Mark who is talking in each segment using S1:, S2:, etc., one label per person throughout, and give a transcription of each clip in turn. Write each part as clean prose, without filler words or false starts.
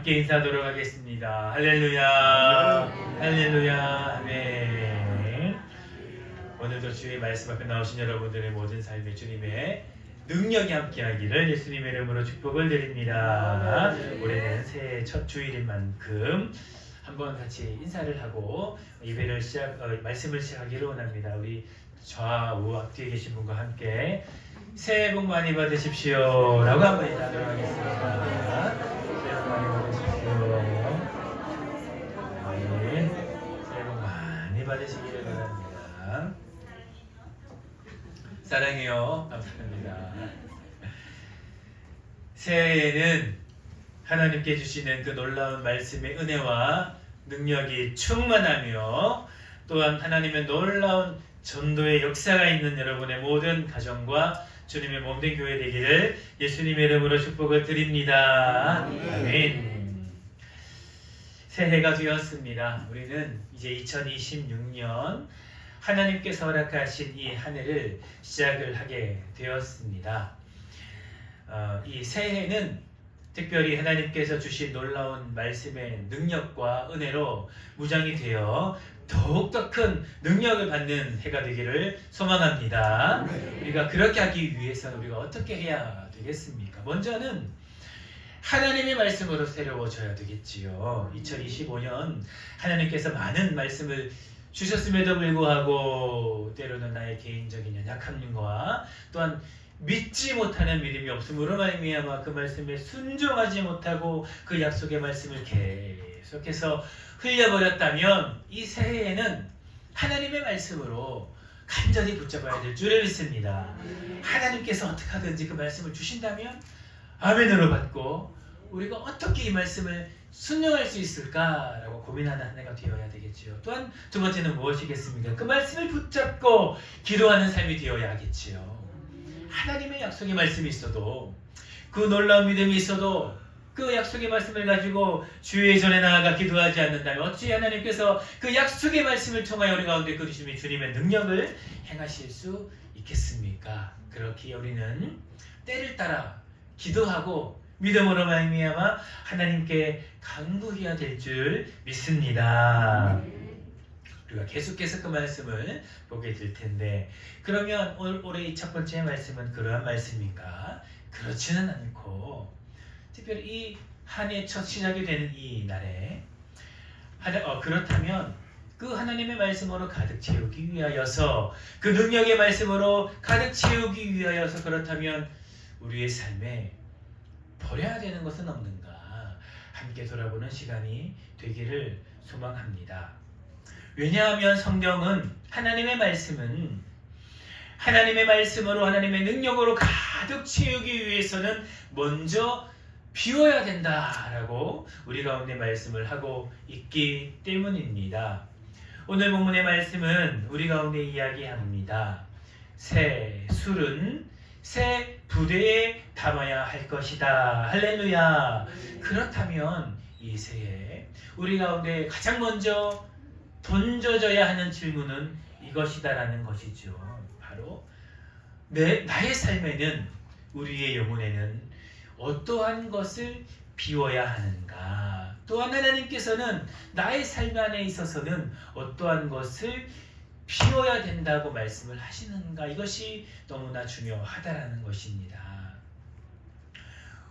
S1: 함께 인사하도록 하겠습니다. 할렐루야, 할렐루야, 아멘. 오늘도 주의 말씀 앞에 나오신 여러분들의 모든 삶의 주님의 능력이 함께하기를 예수님의 이름으로 축복을 드립니다. 올해는 새해 첫 주일인 만큼 한번 같이 인사를 하고 예배를 말씀을 시작하기를 원합니다. 우리 좌우 앞뒤에 계신 분과 함께 새해 복 많이 받으십시오 라고 한번 인사하도록 하겠습니다. 새해 복 많이 받으십시오. 아멘. 새해 복 많이 받으시기를 바랍니다. 사랑해요. 감사합니다. 새해에는 하나님께 주시는 그 놀라운 말씀의 은혜와 능력이 충만하며 또한 하나님의 놀라운 전도의 역사가 있는 여러분의 모든 가정과 주님의 몸된 교회 되기를 예수님의 이름으로 축복을 드립니다. 아멘. 새해가 되었습니다. 우리는 이제 2026년 하나님께서 허락하신 이 한 해를 시작을 하게 되었습니다. 이 새해는 특별히 하나님께서 주신 놀라운 말씀의 능력과 은혜로 무장이 되어 더욱더 큰 능력을 받는 해가 되기를 소망합니다. 우리가 그렇게 하기 위해서는 우리가 어떻게 해야 되겠습니까? 먼저는 하나님의 말씀으로 새로워져야 되겠지요. 2025년 하나님께서 많은 말씀을 주셨음에도 불구하고 때로는 나의 개인적인 연약함과 또한 믿지 못하는 믿음이 없음으로 말미암아 그 말씀에 순종하지 못하고 그 약속의 말씀을 계속해서 흘려버렸다면 이 새해에는 하나님의 말씀으로 간절히 붙잡아야 될 줄을 믿습니다. 하나님께서 어떻게 하든지 그 말씀을 주신다면 아멘으로 받고 우리가 어떻게 이 말씀을 순종할 수 있을까라고 고민하는 한 해가 되어야 되겠지요. 또한 두 번째는 무엇이겠습니까? 그 말씀을 붙잡고 기도하는 삶이 되어야 하겠지요. 하나님의 약속의 말씀이 있어도 그 놀라운 믿음이 있어도 그 약속의 말씀을 가지고 주의 전에 나아가 기도하지 않는다면 어찌 하나님께서 그 약속의 말씀을 통하여 우리 가운데 그 주님의 능력을 행하실 수 있겠습니까? 그렇기에 우리는 때를 따라 기도하고 믿음으로 말미암아 하나님께 간구해야 될 줄 믿습니다. 우리가 계속해서 그 말씀을 보게 될 텐데 그러면 올해 첫 번째 말씀은 그러한 말씀인가? 그렇지는 않고 특별히 이 한 해 첫 시작이 되는 이 날에 그렇다면 그 하나님의 말씀으로 가득 채우기 위하여서 그 능력의 말씀으로 가득 채우기 위하여서 그렇다면 우리의 삶에 버려야 되는 것은 없는가? 함께 돌아보는 시간이 되기를 소망합니다. 왜냐하면 성경은 하나님의 말씀은 하나님의 말씀으로 하나님의 능력으로 가득 채우기 위해서는 먼저 비워야 된다라고 우리 가운데 말씀을 하고 있기 때문입니다. 오늘 본문의 말씀은 우리 가운데 이야기합니다. 새 술은 새 부대에 담아야 할 것이다. 할렐루야. 그렇다면 이 새해 우리 가운데 가장 먼저 던져져야 하는 질문은 이것이다라는 것이죠. 바로 나의 삶에는 우리의 영혼에는 어떠한 것을 비워야 하는가? 또한 하나님께서는 나의 삶 안에 있어서는 어떠한 것을 비워야 된다고 말씀을 하시는가? 이것이 너무나 중요하다라는 것입니다.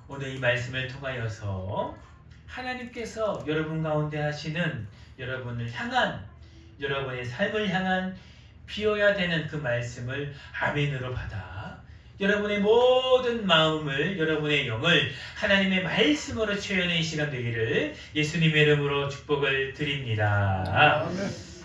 S1: 오늘 이 말씀을 통하여서 하나님께서 여러분 가운데 하시는 여러분을 향한 여러분의 삶을 향한 비워야 되는 그 말씀을 아멘으로 받아 여러분의 모든 마음을 여러분의 영을 하나님의 말씀으로 채우는 시간 되기를 예수님의 이름으로 축복을 드립니다.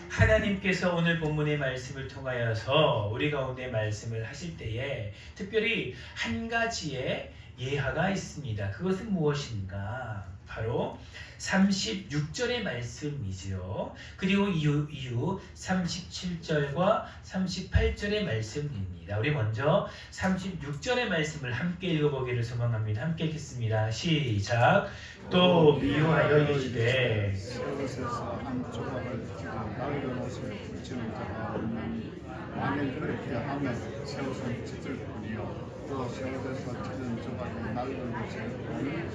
S1: 하나님께서 오늘 본문의 말씀을 통하여서 우리 가운데 말씀을 하실 때에 특별히 한 가지의 예화가 있습니다. 그것은 무엇인가? 바로 36절의 말씀이지요. 그리고 이후 37절과 38절의 말씀입니다. 우리 먼저 36절의 말씀을 함께 읽어보기를 소망합니다. 함께 읽겠습니다. 시작. 또 미워하여 이르시되
S2: 한 조각을 낡은 옷을 붙이는 자가 없나니 만일 그렇게 하면 새 옷은 찢을 뿐이요 또 새 옷에서 찢은 조각은 낡은 옷에 오는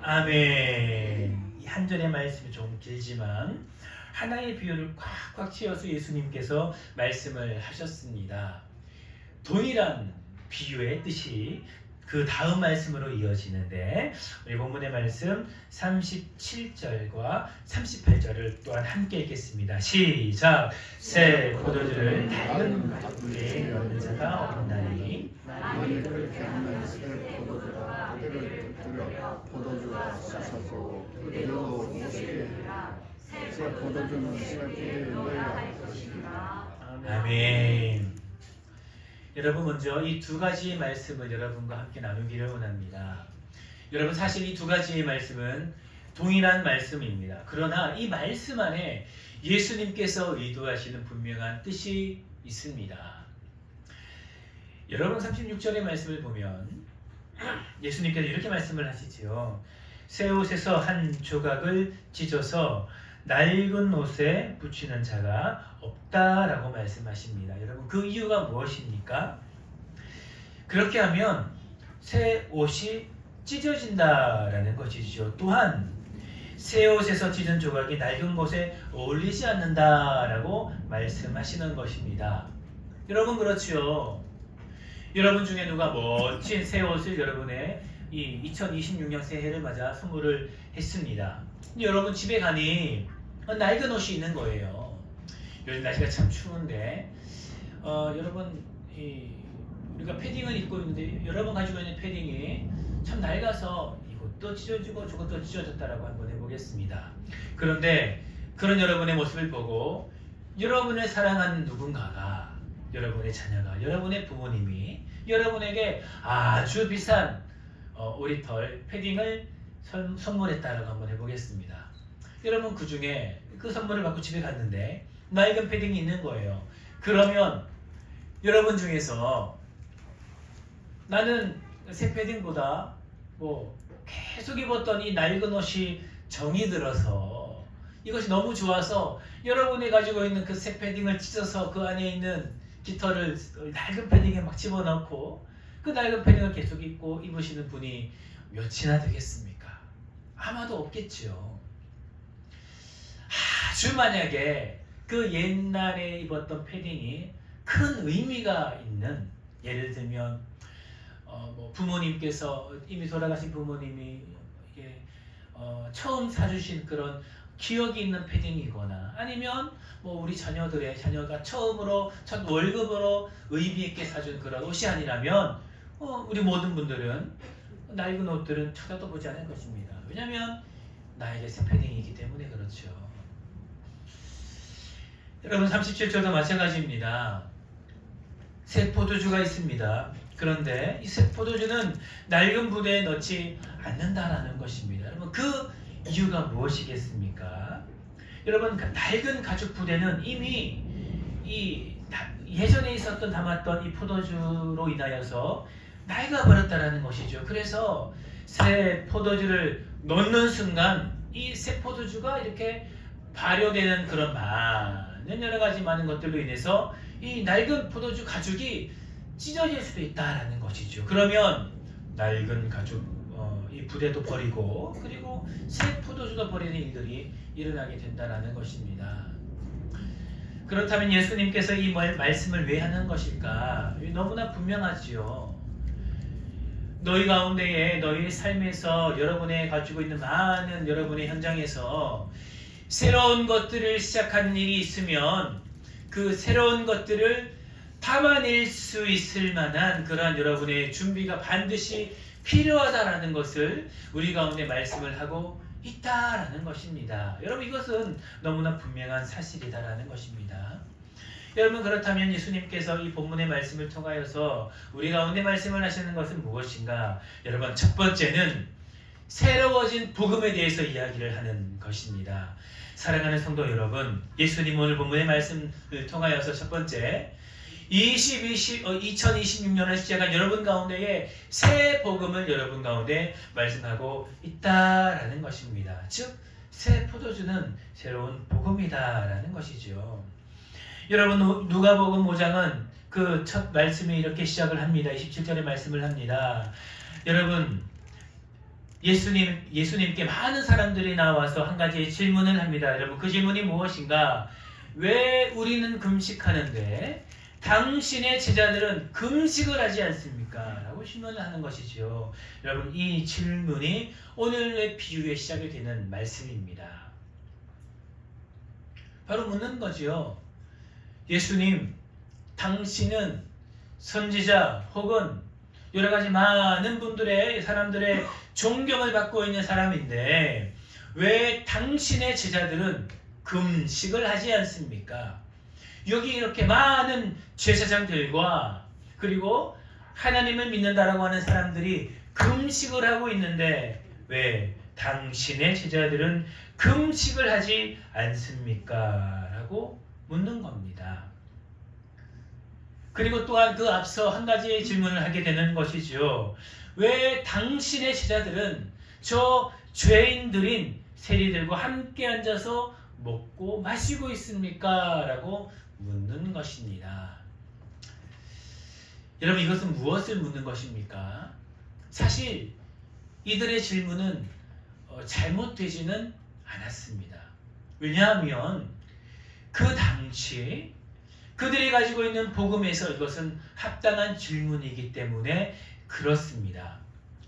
S1: 아멘. 이 한 절의 말씀이 좀 길지만 하나의 비유를 꽉꽉 채워서 예수님께서 말씀을 하셨습니다. 돈이란 비유의 뜻이 그 다음 말씀으로 이어지는데 우리 본문의 말씀 37절과 38절을 또한 함께 읽겠습니다. 시작! 새 포도주를 낡은 가구에 넣는 자가 없나니
S2: 만일 그렇게 하면 새 포도주가 뿌리를 터뜨려 포도주가 썩고 뿌리도 못게 새 포도주는 새 뿌리를 넣어야 할 것이니라.
S1: 아멘. 여러분 먼저 이 두 가지의 말씀을 여러분과 함께 나누기를 원합니다. 여러분 사실 이 두 가지의 말씀은 동일한 말씀입니다. 그러나 이 말씀 안에 예수님께서 의도하시는 분명한 뜻이 있습니다. 여러분 36절의 말씀을 보면 예수님께서 이렇게 말씀을 하시지요. 새 옷에서 한 조각을 찢어서 낡은 옷에 붙이는 자가 없다라고 말씀하십니다. 여러분 그 이유가 무엇입니까? 그렇게 하면 새 옷이 찢어진다라는 것이죠. 또한 새 옷에서 찢은 조각이 낡은 옷에 어울리지 않는다라고 말씀하시는 것입니다. 여러분 그렇지요. 여러분 중에 누가 멋진 새 옷을 여러분의 이 2026년 새해를 맞아 선물을 했습니다. 여러분 집에 가니 낡은 옷이 있는 거예요. 요즘 날씨가 참 추운데 여러분 우리가 패딩을 입고 있는데 여러분 가지고 있는 패딩이 참 낡아서 이것도 찢어지고 저것도 찢어졌다라고 한번 해보겠습니다. 그런데 그런 여러분의 모습을 보고 여러분을 사랑하는 누군가가 여러분의 자녀가 여러분의 부모님이 여러분에게 아주 비싼 오리털 패딩을 선물했다라고 한번 해보겠습니다. 여러분 그 중에 그 선물을 받고 집에 갔는데 낡은 패딩이 있는 거예요. 그러면 여러분 중에서 나는 새 패딩보다 계속 입었던 이 낡은 옷이 정이 들어서 이것이 너무 좋아서 여러분이 가지고 있는 그 새 패딩을 찢어서 그 안에 있는 깃털을 낡은 패딩에 막 집어넣고 그 낡은 패딩을 계속 입고 입으시는 분이 몇이나 되겠습니까? 아마도 없겠죠. 아주 만약에 그 옛날에 입었던 패딩이 큰 의미가 있는, 예를 들면 부모님께서 이미 돌아가신 부모님이 처음 사주신 그런 기억이 있는 패딩이거나 아니면 우리 자녀가 처음으로 첫 월급으로 의미 있게 사준 그런 옷이 아니라면 우리 모든 분들은 낡은 옷들은 쳐다도 보지 않을 것입니다. 왜냐하면 나에게 새 패딩이기 때문에 그렇죠. 여러분 37절도 마찬가지입니다. 새 포도주가 있습니다. 그런데 이 새 포도주는 낡은 부대에 넣지 않는다라는 것입니다. 여러분 그 이유가 무엇이겠습니까? 여러분 낡은 가죽 부대는 이미 예전에 있었던 담았던 이 포도주로 인하여서 낡아버렸다라는 것이죠. 그래서 새 포도주를 넣는 순간 이 새 포도주가 이렇게 발효되는 그런 많은 여러 가지 많은 것들로 인해서 이 낡은 포도주 가죽이 찢어질 수도 있다라는 것이죠. 그러면 낡은 가죽 이 부대도 버리고 그리고 새 포도주도 버리는 일들이 일어나게 된다라는 것입니다. 그렇다면 예수님께서 이 말씀을 왜 하는 것일까? 너무나 분명하지요. 너희 가운데에 너희의 삶에서 여러분의 가지고 있는 많은 여러분의 현장에서 새로운 것들을 시작하는 일이 있으면 그 새로운 것들을 담아낼 수 있을 만한 그러한 여러분의 준비가 반드시 필요하다라는 것을 우리 가운데 말씀을 하고 있다라는 것입니다. 여러분 이것은 너무나 분명한 사실이다라는 것입니다. 여러분 그렇다면 예수님께서 이 본문의 말씀을 통하여서 우리 가운데 말씀을 하시는 것은 무엇인가? 여러분 첫 번째는 새로워진 복음에 대해서 이야기를 하는 것입니다. 사랑하는 성도 여러분, 예수님 오늘 본문의 말씀을 통하여서 첫 번째 2026년을 시작한 여러분 가운데에 새 복음을 여러분 가운데 말씀하고 있다라는 것입니다. 즉 새 포도주는 새로운 복음이다라는 것이죠. 여러분 누가복음 5장은 그 첫 말씀이 이렇게 시작을 합니다. 27절의 말씀을 합니다. 여러분 예수님께 많은 사람들이 나와서 한 가지 질문을 합니다. 여러분, 그 질문이 무엇인가? 왜 우리는 금식하는데 당신의 제자들은 금식을 하지 않습니까? 라고 질문을 하는 것이죠. 여러분, 이 질문이 오늘의 비유의 시작이 되는 말씀입니다. 바로 묻는 거죠. 예수님, 당신은 선지자 혹은 여러 가지 많은 사람들의 존경을 받고 있는 사람인데 왜 당신의 제자들은 금식을 하지 않습니까? 여기 이렇게 많은 제사장들과 그리고 하나님을 믿는다라고 하는 사람들이 금식을 하고 있는데 왜 당신의 제자들은 금식을 하지 않습니까? 라고 묻는 겁니다. 그리고 또한 그 앞서 한 가지 질문을 하게 되는 것이죠. 왜 당신의 제자들은 저 죄인들인 세리들과 함께 앉아서 먹고 마시고 있습니까? 라고 묻는 것입니다. 여러분, 이것은 무엇을 묻는 것입니까? 사실 이들의 질문은 잘못되지는 않았습니다. 왜냐하면 그 당시 그들이 가지고 있는 복음에서 이것은 합당한 질문이기 때문에 그렇습니다.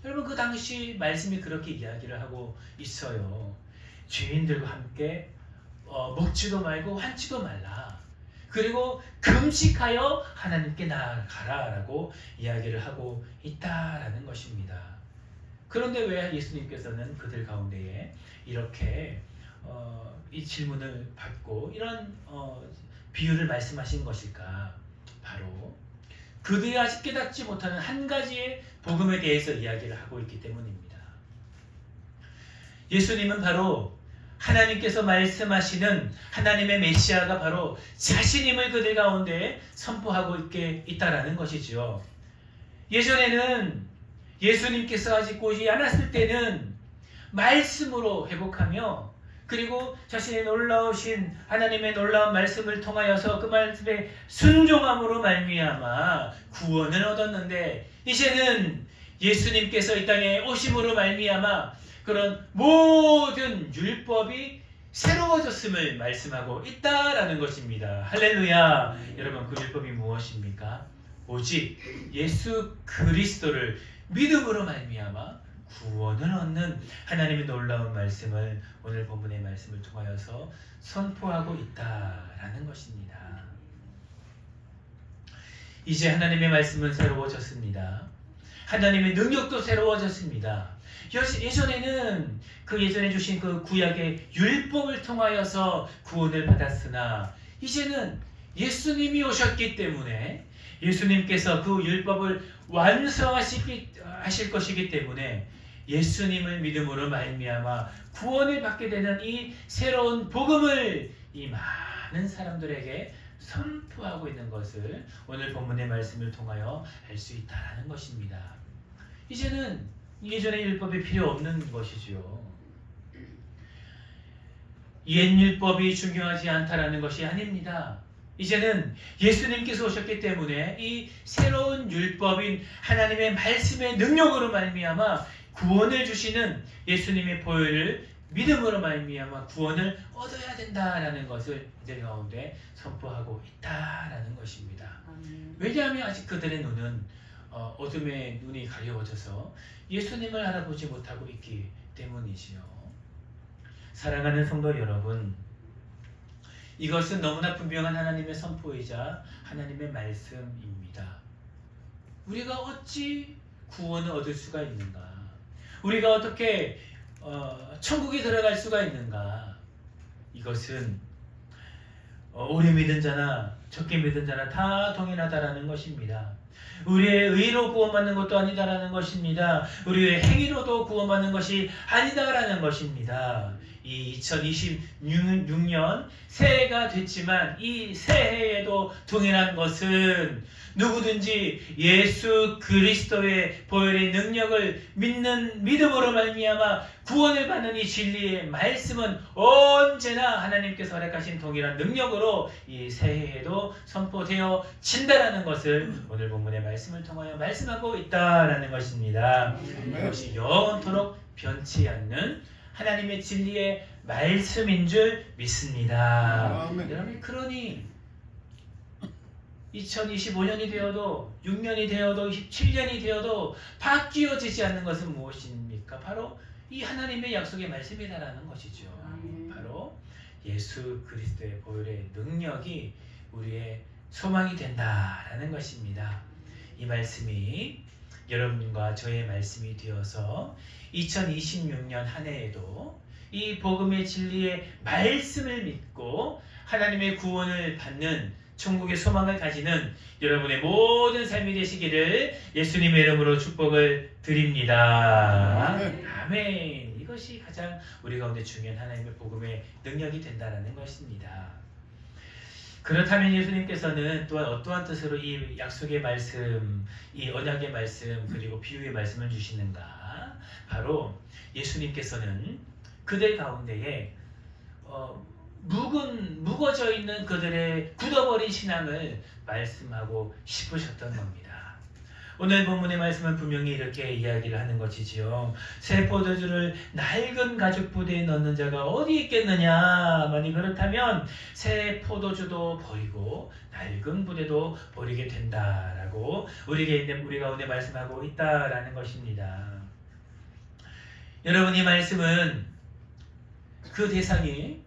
S1: 여러분, 그 당시 말씀이 그렇게 이야기를 하고 있어요. 죄인들과 함께 먹지도 말고 환치도 말라. 그리고 금식하여 하나님께 나아가라 라고 이야기를 하고 있다라는 것입니다. 그런데 왜 예수님께서는 그들 가운데에 이렇게 이 질문을 받고 이런 비유를 말씀하신 것일까? 바로 그들이 아직 깨닫지 못하는 한 가지의 복음에 대해서 이야기를 하고 있기 때문입니다. 예수님은 바로 하나님께서 말씀하시는 하나님의 메시아가 바로 자신임을 그들 가운데 선포하고 있다라는 것이죠. 예전에는 예수님께서 아직 오지 않았을 때는 말씀으로 회복하며 그리고 자신의 놀라우신 하나님의 놀라운 말씀을 통하여서 그 말씀에 순종함으로 말미암아 구원을 얻었는데 이제는 예수님께서 이 땅에 오심으로 말미암아 그런 모든 율법이 새로워졌음을 말씀하고 있다라는 것입니다. 할렐루야. 여러분, 그 율법이 무엇입니까? 오직 예수 그리스도를 믿음으로 말미암아 구원을 얻는 하나님의 놀라운 말씀을 오늘 본문의 말씀을 통하여서 선포하고 있다라는 것입니다. 이제 하나님의 말씀은 새로워졌습니다. 하나님의 능력도 새로워졌습니다. 예전에는 예전에 주신 그 구약의 율법을 통하여서 구원을 받았으나 이제는 예수님이 오셨기 때문에 예수님께서 그 율법을 완성하실 것이기 때문에 예수님을 믿음으로 말미암아 구원을 받게 되는 이 새로운 복음을 이 많은 사람들에게 선포하고 있는 것을 오늘 본문의 말씀을 통하여 알 수 있다는 것입니다. 이제는 예전의 율법이 필요 없는 것이죠. 옛 율법이 중요하지 않다라는 것이 아닙니다. 이제는 예수님께서 오셨기 때문에 이 새로운 율법인 하나님의 말씀의 능력으로 말미암아 구원을 주시는 예수님의 보혈을 믿음으로 말미암아 구원을 얻어야 된다라는 것을 이들 가운데 선포하고 있다라는 것입니다. 왜냐하면 아직 그들의 눈은 어둠의 눈이 가려워져서 예수님을 알아보지 못하고 있기 때문이지요. 사랑하는 성도 여러분, 이것은 너무나 분명한 하나님의 선포이자 하나님의 말씀입니다. 우리가 어찌 구원을 얻을 수가 있는가? 우리가 어떻게 천국에 들어갈 수가 있는가? 이것은 오래 믿은 자나 적게 믿은 자나 다 동일하다라는 것입니다. 우리의 의로 구원받는 것도 아니다라는 것입니다. 우리의 행위로도 구원받는 것이 아니다라는 것입니다. 이 2026년 새해가 됐지만 이 새해에도 동일한 것은 누구든지 예수 그리스도의 보혈의 능력을 믿는 믿음으로 말미암아 구원을 받는 이 진리의 말씀은 언제나 하나님께서 허락하신 동일한 능력으로 이 새해에도 선포되어 진다라는 것을 오늘 본문의 말씀을 통하여 말씀하고 있다라는 것입니다. 이것이 영원토록 변치 않는 하나님의 진리의 말씀인 줄 믿습니다. 여러분, 그러니 2025년이 되어도 6년이 되어도 27년이 되어도 바뀌어지지 않는 것은 무엇입니까? 바로 이 하나님의 약속의 말씀이다라는 것이죠. 바로 예수 그리스도의 보혈의 능력이 우리의 소망이 된다라는 것입니다. 이 말씀이 여러분과 저의 말씀이 되어서 2026년 한 해에도 이 복음의 진리의 말씀을 믿고 하나님의 구원을 받는 천국의 소망을 가지는 여러분의 모든 삶이 되시기를 예수님의 이름으로 축복을 드립니다. 아멘. 이것이 가장 우리 가운데 중요한 하나님의 복음의 능력이 된다는 것입니다. 그렇다면 예수님께서는 또한 어떠한 뜻으로 이 약속의 말씀, 이 언약의 말씀, 그리고 비유의 말씀을 주시는가? 바로 예수님께서는 그들 가운데에 묵어져 있는 그들의 굳어버린 신앙을 말씀하고 싶으셨던 겁니다. 오늘 본문의 말씀은 분명히 이렇게 이야기를 하는 것이지요. 새 포도주를 낡은 가죽 부대에 넣는 자가 어디 있겠느냐? 만약 그렇다면 새 포도주도 버리고 낡은 부대도 버리게 된다라고 우리 가운데 말씀하고 있다라는 것입니다. 여러분, 이 말씀은 그 대상이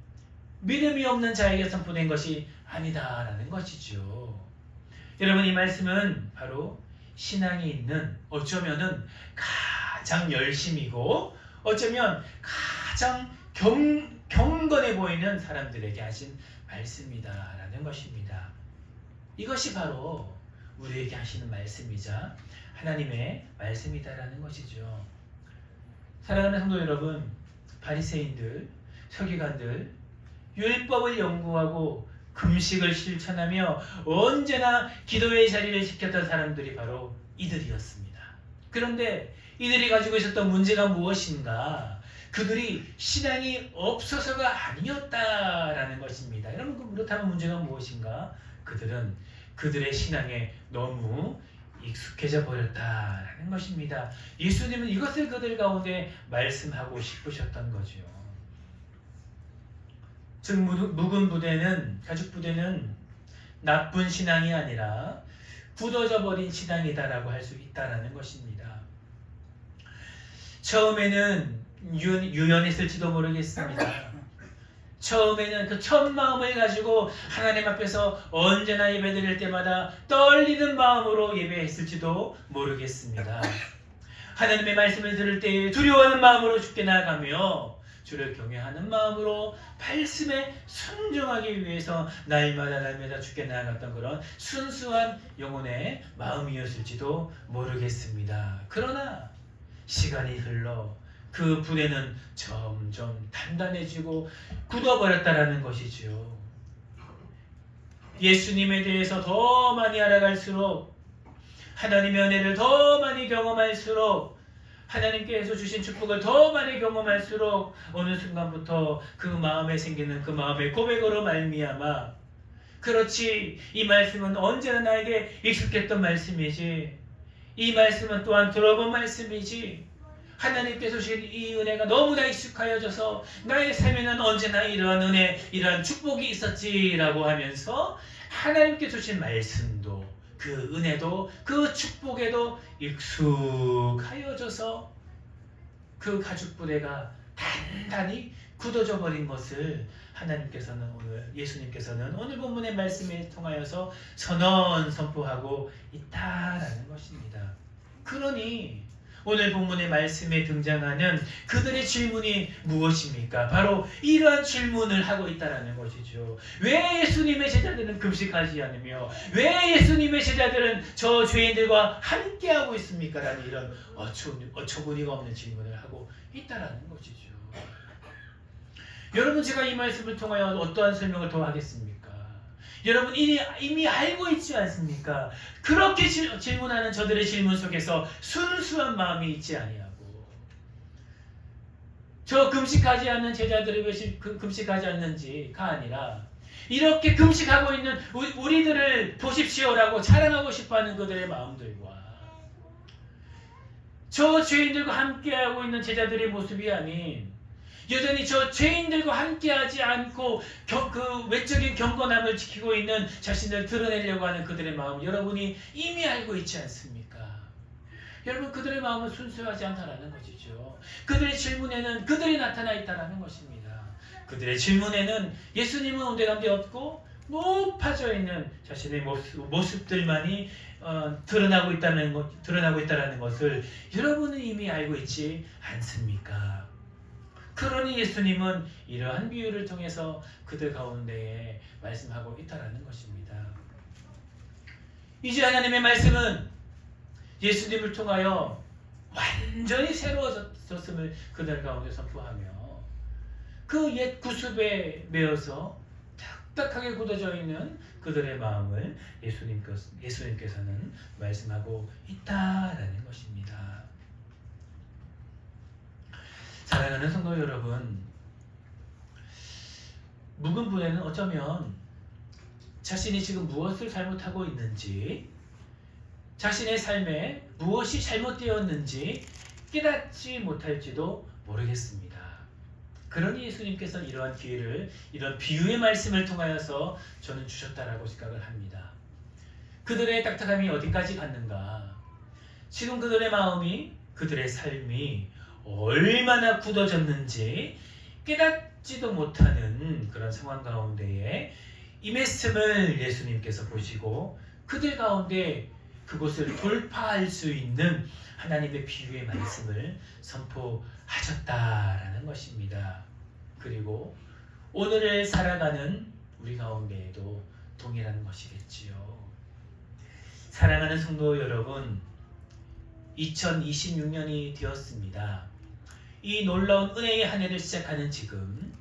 S1: 믿음이 없는 자에게 선포된 것이 아니다라는 것이죠. 여러분, 이 말씀은 바로 신앙이 있는, 어쩌면은 가장 열심이고 어쩌면 가장 경건해 보이는 사람들에게 하신 말씀이다라는 것입니다. 이것이 바로 우리에게 하시는 말씀이자 하나님의 말씀이다라는 것이죠. 사랑하는 성도 여러분, 바리새인들, 서기관들, 율법을 연구하고 금식을 실천하며 언제나 기도의 자리를 지켰던 사람들이 바로 이들이었습니다. 그런데 이들이 가지고 있었던 문제가 무엇인가? 그들이 신앙이 없어서가 아니었다라는 것입니다. 여러분, 그렇다면 문제가 무엇인가? 그들은 그들의 신앙에 너무 익숙해져 버렸다라는 것입니다. 예수님은 이것을 그들 가운데 말씀하고 싶으셨던 거죠. 즉, 묵은 부대는, 가죽 부대는 나쁜 신앙이 아니라 굳어져 버린 신앙이다라고 할 수 있다라는 것입니다. 처음에는 유연했을지도 모르겠습니다. 처음에는 그 첫 마음을 가지고 하나님 앞에서 언제나 예배드릴 때마다 떨리는 마음으로 예배했을지도 모르겠습니다. 하나님의 말씀을 들을 때 두려워하는 마음으로 주께 나아가며 주를 경외하는 마음으로 말씀에 순종하기 위해서 날마다 주께 나아갔던 그런 순수한 영혼의 마음이었을지도 모르겠습니다. 그러나 시간이 흘러 그 부대는 점점 단단해지고 굳어버렸다라는 것이죠. 예수님에 대해서 더 많이 알아갈수록, 하나님의 은혜를 더 많이 경험할수록, 하나님께서 주신 축복을 더 많이 경험할수록 어느 순간부터 그 마음에 생기는 그 마음의 고백으로 말미암아, 그렇지, 이 말씀은 언제나 나에게 익숙했던 말씀이지, 이 말씀은 또한 들어본 말씀이지, 하나님께서 주신 이 은혜가 너무나 익숙하여져서 나의 삶에는 언제나 이러한 은혜, 이러한 축복이 있었지라고 하면서 하나님께서 주신 말씀도, 그 은혜도, 그 축복에도 익숙하여져서 그 가죽 부대가 단단히 굳어져 버린 것을 하나님께서는 예수님께서는 오늘 본문의 말씀을 통하여서 선포하고 있다라는 것입니다. 그러니 오늘 본문의 말씀에 등장하는 그들의 질문이 무엇입니까? 바로 이러한 질문을 하고 있다는 것이죠. 왜 예수님의 제자들은 금식하지 않으며 왜 예수님의 제자들은 저 죄인들과 함께하고 있습니까? 라는 이런 어처구니가 없는 질문을 하고 있다는 것이죠. 여러분, 제가 이 말씀을 통하여 어떠한 설명을 더 하겠습니까? 여러분 이미 알고 있지 않습니까? 그렇게 질문하는 저들의 질문 속에서 순수한 마음이 있지 아니하고, 저 금식하지 않는 제자들이 왜 금식하지 않는지가 아니라 이렇게 금식하고 있는 우리들을 보십시오라고 자랑하고 싶어하는 그들의 마음들과 저 죄인들과 함께하고 있는 제자들의 모습이 아닌 여전히 저 죄인들과 함께하지 않고 그 외적인 경건함을 지키고 있는 자신을 드러내려고 하는 그들의 마음, 여러분이 이미 알고 있지 않습니까? 여러분, 그들의 마음은 순수하지 않다라는 것이죠. 그들의 질문에는 그들이 나타나 있다라는 것입니다. 그들의 질문에는 예수님은 온데간데 없고 높아져 있는 자신의 모습들만이 드러나고 있다는 것을 여러분은 이미 알고 있지 않습니까? 그러니 예수님은 이러한 비유를 통해서 그들 가운데에 말씀하고 있다라는 것입니다. 이제 하나님의 말씀은 예수님을 통하여 완전히 새로워졌음을 그들 가운데 선포하며 그 옛 구습에 매여서 딱딱하게 굳어져 있는 그들의 마음을 예수님께서는 말씀하고 있다라는 것입니다. 사랑하는 성도 여러분, 묵은 분에는 어쩌면 자신이 지금 무엇을 잘못하고 있는지, 자신의 삶에 무엇이 잘못되었는지 깨닫지 못할지도 모르겠습니다. 그러니 예수님께서 이러한 기회를, 이런 비유의 말씀을 통하여서 저는 주셨다라고 생각을 합니다. 그들의 딱딱함이 어디까지 갔는가? 지금 그들의 마음이, 그들의 삶이 얼마나 굳어졌는지 깨닫지도 못하는 그런 상황 가운데에 임했음을 예수님께서 보시고 그들 가운데 그곳을 돌파할 수 있는 하나님의 비유의 말씀을 선포하셨다라는 것입니다. 그리고 오늘을 살아가는 우리 가운데에도 동일한 것이겠지요. 사랑하는 성도 여러분, 2026년이 되었습니다. 이 놀라운 은혜의 한 해를 시작하는 지금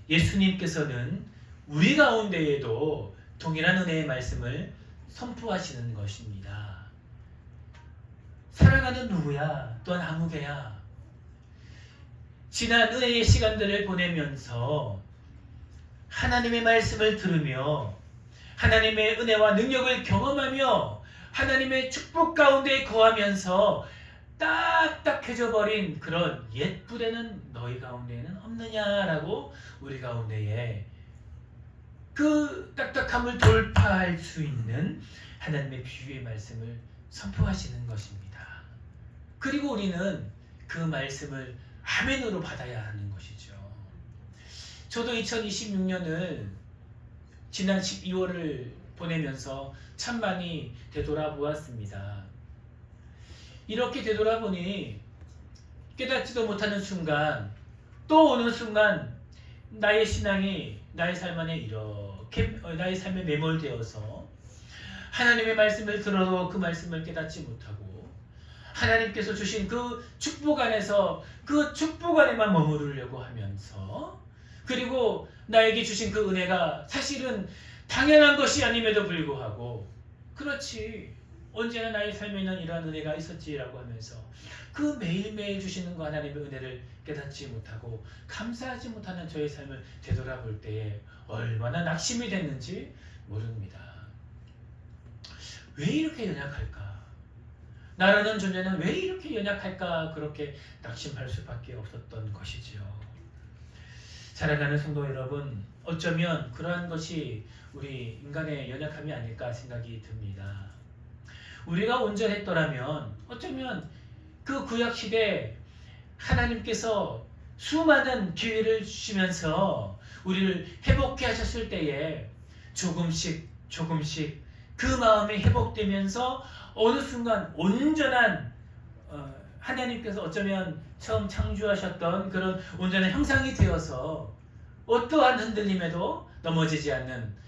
S1: 예수님께서는 우리 가운데에도 동일한 은혜의 말씀을 선포하시는 것입니다. 사랑하는 누구야? 또한 아무개야. 지난 은혜의 시간들을 보내면서 하나님의 말씀을 들으며 하나님의 은혜와 능력을 경험하며 하나님의 축복 가운데 거하면서 딱딱해져 버린 그런 옛 부대는 너희 가운데에는 없느냐라고 우리 가운데에 그 딱딱함을 돌파할 수 있는 하나님의 비유의 말씀을 선포하시는 것입니다. 그리고 우리는 그 말씀을 아멘으로 받아야 하는 것이죠. 저도 2026년을 지난 12월을 보내면서 참 많이 되돌아보았습니다. 이렇게 되돌아보니 깨닫지도 못하는 순간, 또 오는 순간 나의 신앙이 나의 삶 안에 이렇게 나의 삶에 매몰되어서 하나님의 말씀을 들어도 그 말씀을 깨닫지 못하고 하나님께서 주신 그 축복 안에서 그 축복 안에만 머무르려고 하면서, 그리고 나에게 주신 그 은혜가 사실은 당연한 것이 아님에도 불구하고 그렇지, 언제나 나의 삶에는 이러한 은혜가 있었지라고 하면서 그 매일매일 주시는 그 하나님의 은혜를 깨닫지 못하고 감사하지 못하는 저의 삶을 되돌아볼 때에 얼마나 낙심이 됐는지 모릅니다. 왜 이렇게 연약할까? 나라는 존재는 왜 이렇게 연약할까? 그렇게 낙심할 수밖에 없었던 것이지요. 사랑하는 성도 여러분, 어쩌면 그러한 것이 우리 인간의 연약함이 아닐까 생각이 듭니다. 우리가 온전했더라면 어쩌면 그 구약시대 하나님께서 수많은 기회를 주시면서 우리를 회복케 하셨을 때에 조금씩 그 마음이 회복되면서 어느 순간 온전한 하나님께서 어쩌면 처음 창조하셨던 그런 온전한 형상이 되어서 어떠한 흔들림에도 넘어지지 않는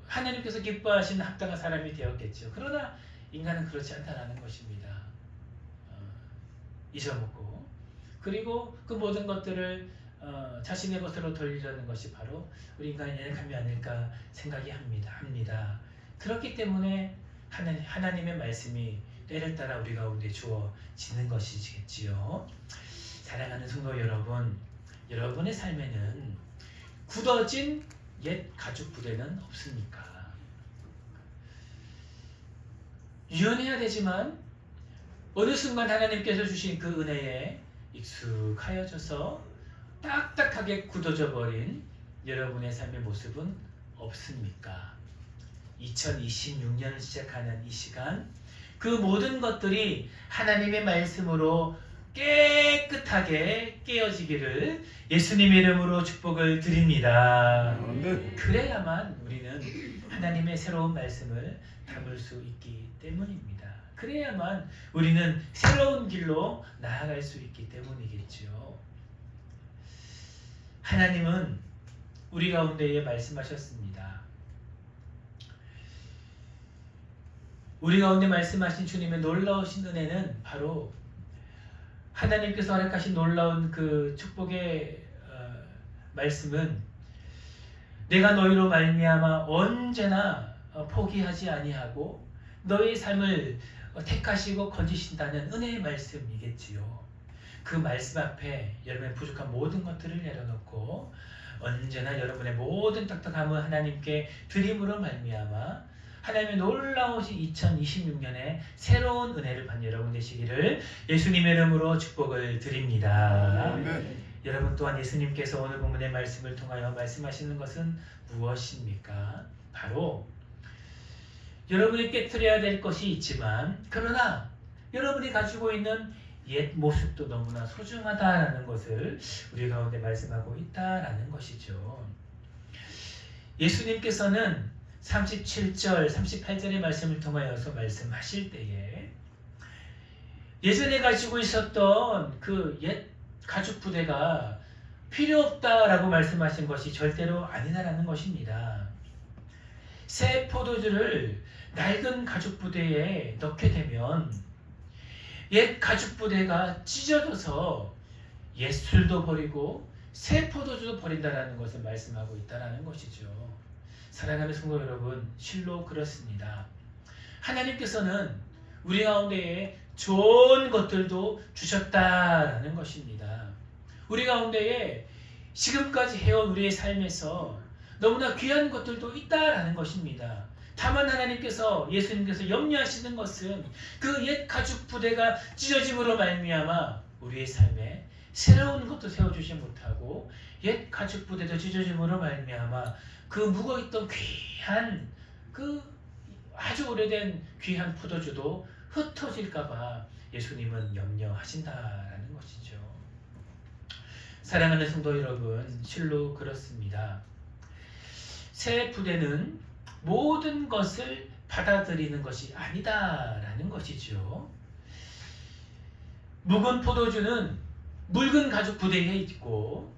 S1: 하나님께서 기뻐하시는 합당한 사람이 되었겠죠. 그러나 인간은 그렇지 않다는 것입니다. 잊어먹고 그리고 그 모든 것들을 자신의 것으로 돌리려는 것이 바로 우리 인간의 연약함이 아닐까 생각이 합니다. 그렇기 때문에 하나님의 말씀이 때를 따라 우리 가운데 주어지는 것이겠지요. 사랑하는 성도 여러분, 여러분의 삶에는 굳어진 옛 가죽 부대는 없습니까? 유연해야 되지만 어느 순간 하나님께서 주신 그 은혜에 익숙하여져서 딱딱하게 굳어져 버린 여러분의 삶의 모습은 없습니까? 2026년을 시작하는 이 시간, 그 모든 것들이 하나님의 말씀으로 깨끗하게 깨어지기를 예수님의 이름으로 축복을 드립니다. 그래야만 우리는 하나님의 새로운 말씀을 담을 수 있기 때문입니다. 그래야만 우리는 새로운 길로 나아갈 수 있기 때문이겠죠. 하나님은 우리 가운데에 말씀하셨습니다. 우리 가운데 말씀하신 주님의 놀라우신 은혜는 바로 하나님께서 허락하신 놀라운 그 축복의 말씀은 내가 너희로 말미암아 언제나 포기하지 아니하고 너희 삶을 택하시고 건지신다는 은혜의 말씀이겠지요. 그 말씀 앞에 여러분의 부족한 모든 것들을 내려놓고 언제나 여러분의 모든 딱딱함을 하나님께 드림으로 말미암아 하나님의 놀라우신 2026년에 새로운 은혜를 받는 여러분 되시기를 예수님의 이름으로 축복을 드립니다. 여러분 또한 예수님께서 오늘 본문의 말씀을 통하여 말씀하시는 것은 무엇입니까? 바로 여러분이 깨트려야 될 것이 있지만 그러나 여러분이 가지고 있는 옛 모습도 너무나 소중하다라는 것을 우리 가운데 말씀하고 있다라는 것이죠. 예수님께서는 37절, 38절의 말씀을 통하여서 말씀하실 때에 예전에 가지고 있었던 그 옛 가죽 부대가 필요 없다라고 말씀하신 것이 절대로 아니다라는 것입니다. 새 포도주를 낡은 가죽 부대에 넣게 되면 옛 가죽 부대가 찢어져서 옛 술도 버리고 새 포도주도 버린다라는 것을 말씀하고 있다라는 것이죠. 사랑하는 성도 여러분, 실로 그렇습니다. 하나님께서는 우리 가운데에 좋은 것들도 주셨다라는 것입니다. 우리 가운데에 지금까지 해온 우리의 삶에서 너무나 귀한 것들도 있다라는 것입니다. 다만 하나님께서 예수님께서 염려하시는 것은 그 옛 가죽 부대가 찢어짐으로 말미암아 우리의 삶에 새로운 것도 세워주지 못하고 옛 가죽 부대도 찢어짐으로 말미암아 그 묵어있던 귀한 그 아주 오래된 귀한 포도주도 흩어질까봐 예수님은 염려하신다라는 것이죠. 사랑하는 성도 여러분, 실로 그렇습니다. 새 부대는 모든 것을 받아들이는 것이 아니다라는 것이죠. 묵은 포도주는 묽은 가죽 부대에 있고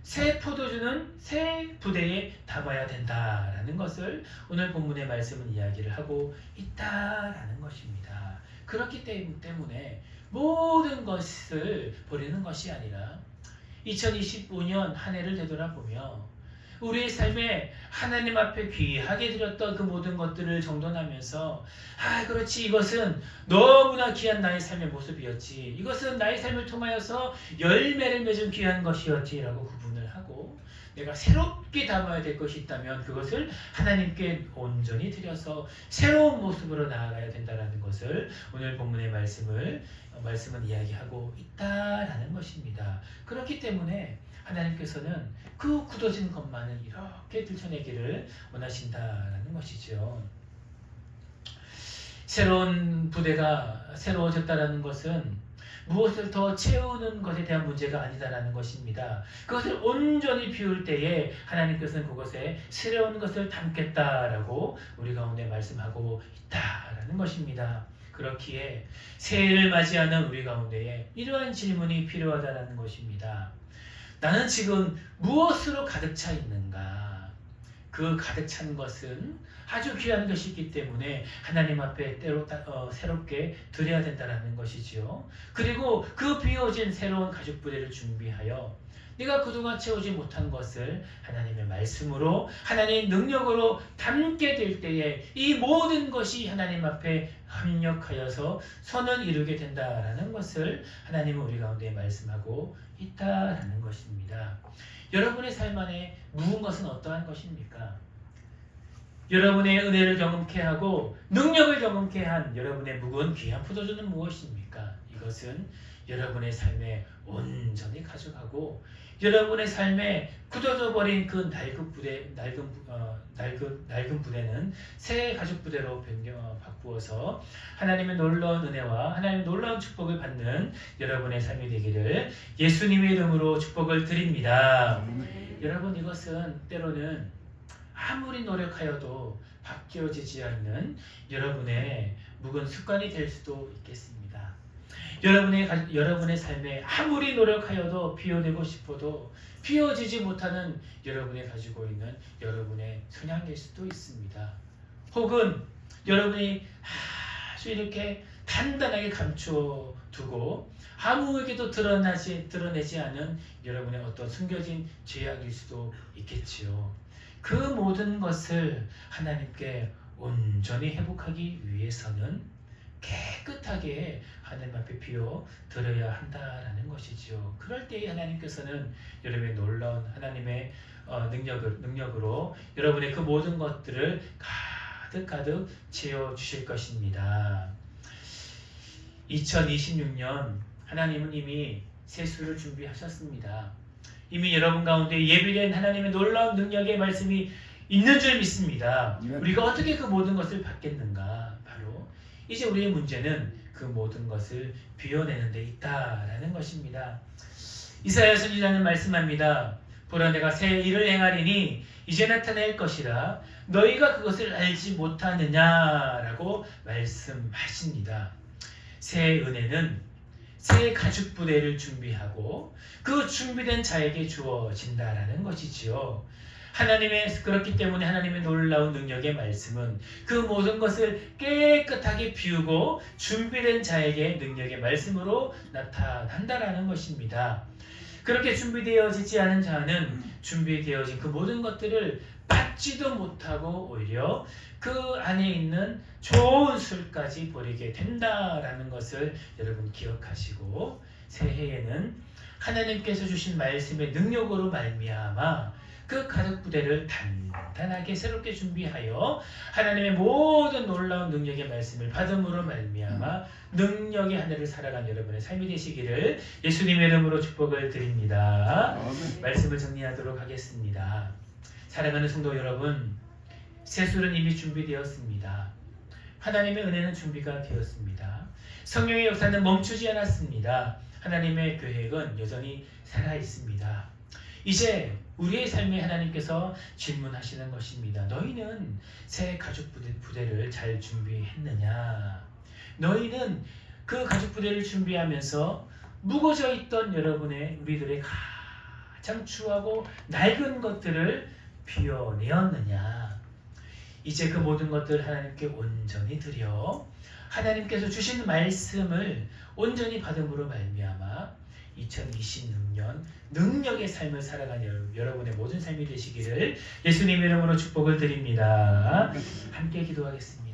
S1: 새 포도주는 새 부대에 담아야 된다라는 것을 오늘 본문의 말씀은 이야기를 하고 있다라는 것입니다. 그렇기 때문에 모든 것을 버리는 것이 아니라 2025년 한 해를 되돌아보며 우리의 삶에 하나님 앞에 귀하게 드렸던 그 모든 것들을 정돈하면서 그렇지, 이것은 너무나 귀한 나의 삶의 모습이었지, 이것은 나의 삶을 통하여서 열매를 맺은 귀한 것이었지 라고 구분을 하고 내가 새롭게 담아야 될 것이 있다면 그것을 하나님께 온전히 드려서 새로운 모습으로 나아가야 된다는 것을 오늘 본문의 말씀은 이야기하고 있다라는 것입니다. 그렇기 때문에 하나님께서는 그 굳어진 것만은 이렇게 들춰내기를 원하신다라는 것이죠. 새로운 부대가 새로워졌다라는 것은 무엇을 더 채우는 것에 대한 문제가 아니다라는 것입니다. 그것을 온전히 비울 때에 하나님께서는 그것에 새로운 것을 담겠다라고 우리 가운데 말씀하고 있다라는 것입니다. 그렇기에 새해를 맞이하는 우리 가운데에 이러한 질문이 필요하다는 것입니다. 나는 지금 무엇으로 가득 차 있는가? 그 가득 찬 것은 아주 귀한 것이기 때문에 하나님 앞에 때로 새롭게 드려야 된다는 것이지요. 그리고 그 비워진 새로운 가죽 부대를 준비하여 네가 그동안 채우지 못한 것을 하나님의 말씀으로 하나님의 능력으로 담게 될 때에 이 모든 것이 하나님 앞에 합력하여서 선을 이루게 된다라는 것을 하나님은 우리 가운데 말씀하고 있다라는 것입니다. 여러분의 삶 안에 묵은 것은 어떠한 것입니까? 여러분의 은혜를 경험케 하고 능력을 경험케 한 여러분의 묵은 귀한 포도주는 무엇입니까? 이것은 여러분의 삶에 온전히 가져가고 여러분의 삶에 굳어져 버린 그 낡은 부대는 새 가죽 부대로 바꾸어서 하나님의 놀라운 은혜와 하나님의 놀라운 축복을 받는 여러분의 삶이 되기를 예수님의 이름으로 축복을 드립니다. 여러분, 이것은 때로는 아무리 노력하여도 바뀌어지지 않는 여러분의 묵은 습관이 될 수도 있겠습니다. 여러분의 삶에 아무리 노력하여도 피워내고 싶어도 피워지지 못하는 여러분이 가지고 있는 여러분의 성향일 수도 있습니다. 혹은 여러분이 아주 이렇게 단단하게 감춰두고 아무에게도 드러내지 않은 여러분의 어떤 숨겨진 죄악일 수도 있겠지요. 그 모든 것을 하나님께 온전히 회복하기 위해서는 깨끗하게 하나님 앞에 비워 드려야 한다라는 것이지요. 그럴 때에 하나님께서는 여러분의 놀라운 하나님의 능력으로 여러분의 그 모든 것들을 가득 채워 주실 것입니다. 2026년 하나님은 이미 세수를 준비하셨습니다. 이미 여러분 가운데 예비된 하나님의 놀라운 능력의 말씀이 있는 줄 믿습니다. 우리가 어떻게 그 모든 것을 받겠는가? 바로 이제 우리의 문제는 그 모든 것을 비워내는 데 있다라는 것입니다. 이사야 선지자는 말씀합니다. 보라, 내가 새 일을 행하리니 이제 나타낼 것이라 너희가 그것을 알지 못하느냐라고 말씀하십니다. 새 은혜는 새 가죽 부대를 준비하고 그 준비된 자에게 주어진다라는 것이지요. 그렇기 때문에 하나님의 놀라운 능력의 말씀은 그 모든 것을 깨끗하게 비우고 준비된 자에게 능력의 말씀으로 나타난다라는 것입니다. 그렇게 준비되어지지 않은 자는 준비되어진 그 모든 것들을 받지도 못하고 오히려 그 안에 있는 좋은 술까지 버리게 된다라는 것을 여러분 기억하시고 새해에는 하나님께서 주신 말씀의 능력으로 말미암아 그 가죽 부대를 단단하게 새롭게 준비하여 하나님의 모든 놀라운 능력의 말씀을 받음으로 말미암아 능력의 한 해를 살아간 여러분의 삶이 되시기를 예수님의 이름으로 축복을 드립니다. 말씀을 정리하도록 하겠습니다. 사랑하는 성도 여러분, 세술은 이미 준비되었습니다. 하나님의 은혜는 준비가 되었습니다. 성령의 역사는 멈추지 않았습니다. 하나님의 계획은 여전히 살아있습니다. 이제 우리의 삶에 하나님께서 질문하시는 것입니다. 너희는 새 가죽 부대를 잘 준비했느냐? 너희는 그 가죽 부대를 준비하면서 묵어져 있던 우리들의 가장 추하고 낡은 것들을 비워내었느냐? 이제 그 모든 것들을 하나님께 온전히 드려 하나님께서 주신 말씀을 온전히 받음으로 말미암아 2026년 능력의 삶을 살아가는 여러분의 모든 삶이 되시기를 예수님 이름으로 축복을 드립니다. 함께 기도하겠습니다.